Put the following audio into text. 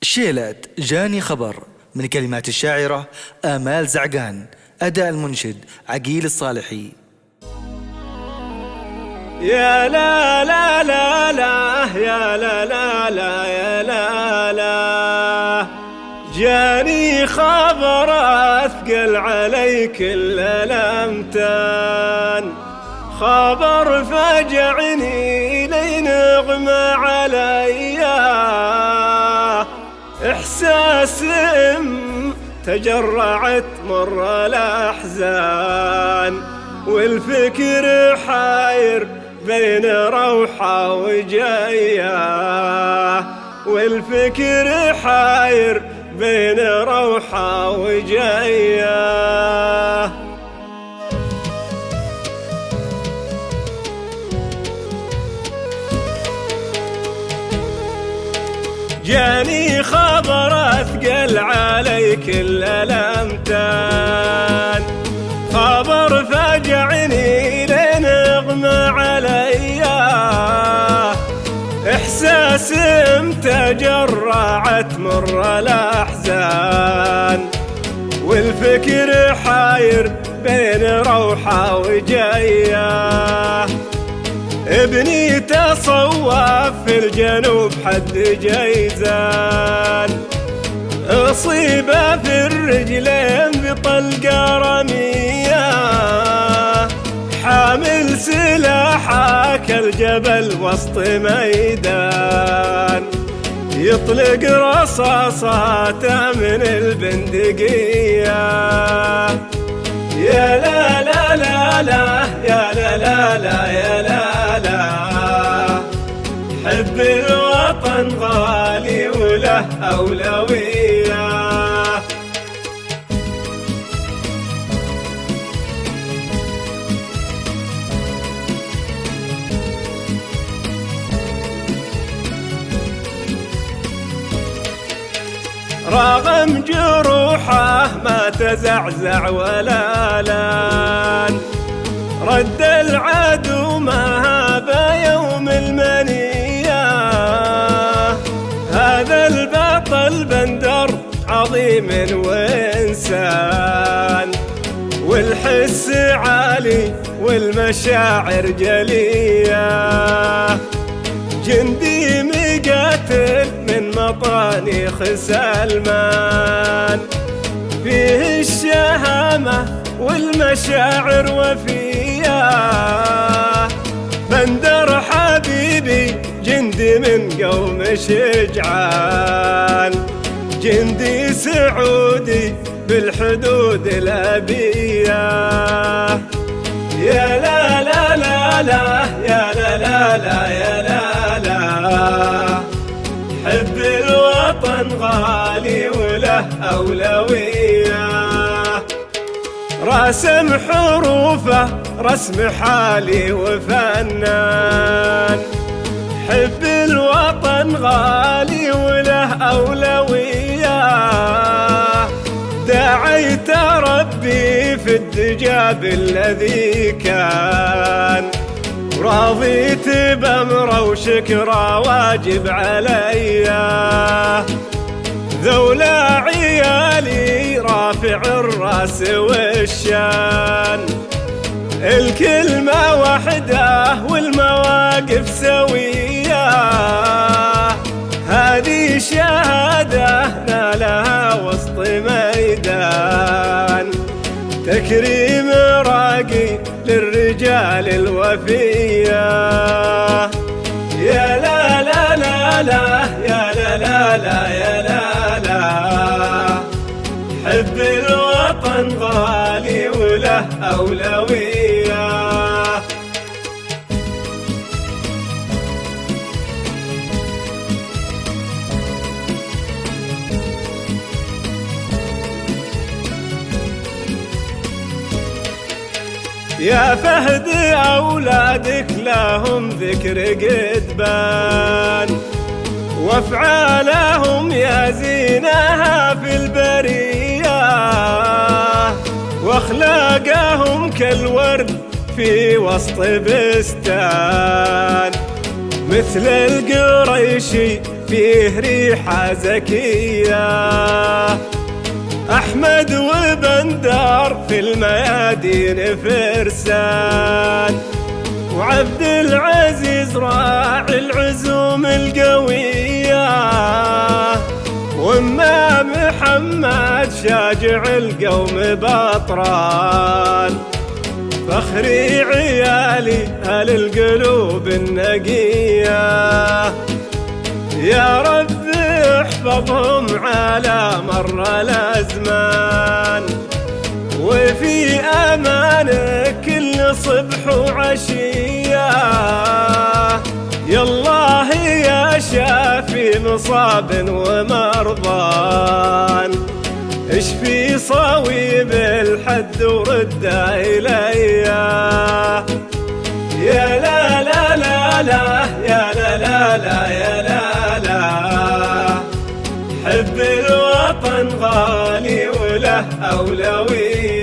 شيلة جاني خبر من كلمات الشاعرة آمال زعقان، أداء المنشد عقيل الصالحي. يا لا لا لا لا يا لا لا لا يا لا لا، جاني خبر أثقل علي كل الأمتان، خبر فجعني لين اغمى علي، إحساس تجرعت مر الأحزان، والفكر حاير بين روحة وجاية، والفكر حاير بين روحة وجاية. جاني خبر أثقل علي كل الأمتان، خبر فجعني لين اغمى علي، إحساس تجرعت مر الأحزان، والفكر حاير بين روحة وجاية. ابني تصوف في الجنوب حد جيزان، أصيبه في الرجلين بطلقة رمية، حامل سلاحه كالجبل وسط ميدان، يطلق رصاصاته من البندقية. يا لا لا لا لا يا لا لا لا يا لا لا، حب الوطن غالي وله أولوية. رغم جروحه ما تزعزع ولا لان، رد العدو ما هاب يوم المنية، هذا البطل بندر عظيم وإنسان، والحس عالي والمشاعر جلية، جندي مقاتل من مطانيخ سلمان، فيه الشهامة والمشاعر وفية، بندر حبيبي جندي من قوم شجعان، جندي سعودي بالحدود الأبية. يا لا لا لا لا يا لا لا لا يا لا لا، حب الوطن غالي وله أولوية. راسم حروفه رسم حالي وفنان، حب الوطن غالي وله أولوية، دعيت ربي في الدجاب الذي كان، راضيت بأمره وشكره واجب عليا، ذولا عيالي رافع الراس والشان، الكلمة وحده والمواقف سوية، هذه شهادة نالها وسط ميدان، تكريم راقي للرجال الوفية. يا لا لا لا لا يا لا لا لا يا لا لا، حب الوطن غالي وله أولوية. يا فهد أولادك لهم ذكر قدبان، وافعالهم يا زينها في البرية، واخلاقهم كالورد في وسط بستان، مثل القريشي فيه ريحة زكية. أحمد وبندر في الميادين فرسان، وعبد العزيز راعي العزوم القوية، وما محمد شاجع القوم بطران. فخري عيالي أهل القلوب النقية، يا رب احفظهم على مر الأزمان، وفي أمانك كل صبح وعشية. يا الله يا شافي مصاب ومرضان، اشفي صويب الحد ورده إلي. يا لا لا لا لا يا لا لا لا يا لا لا، حب الوطن غالي وله أولوية.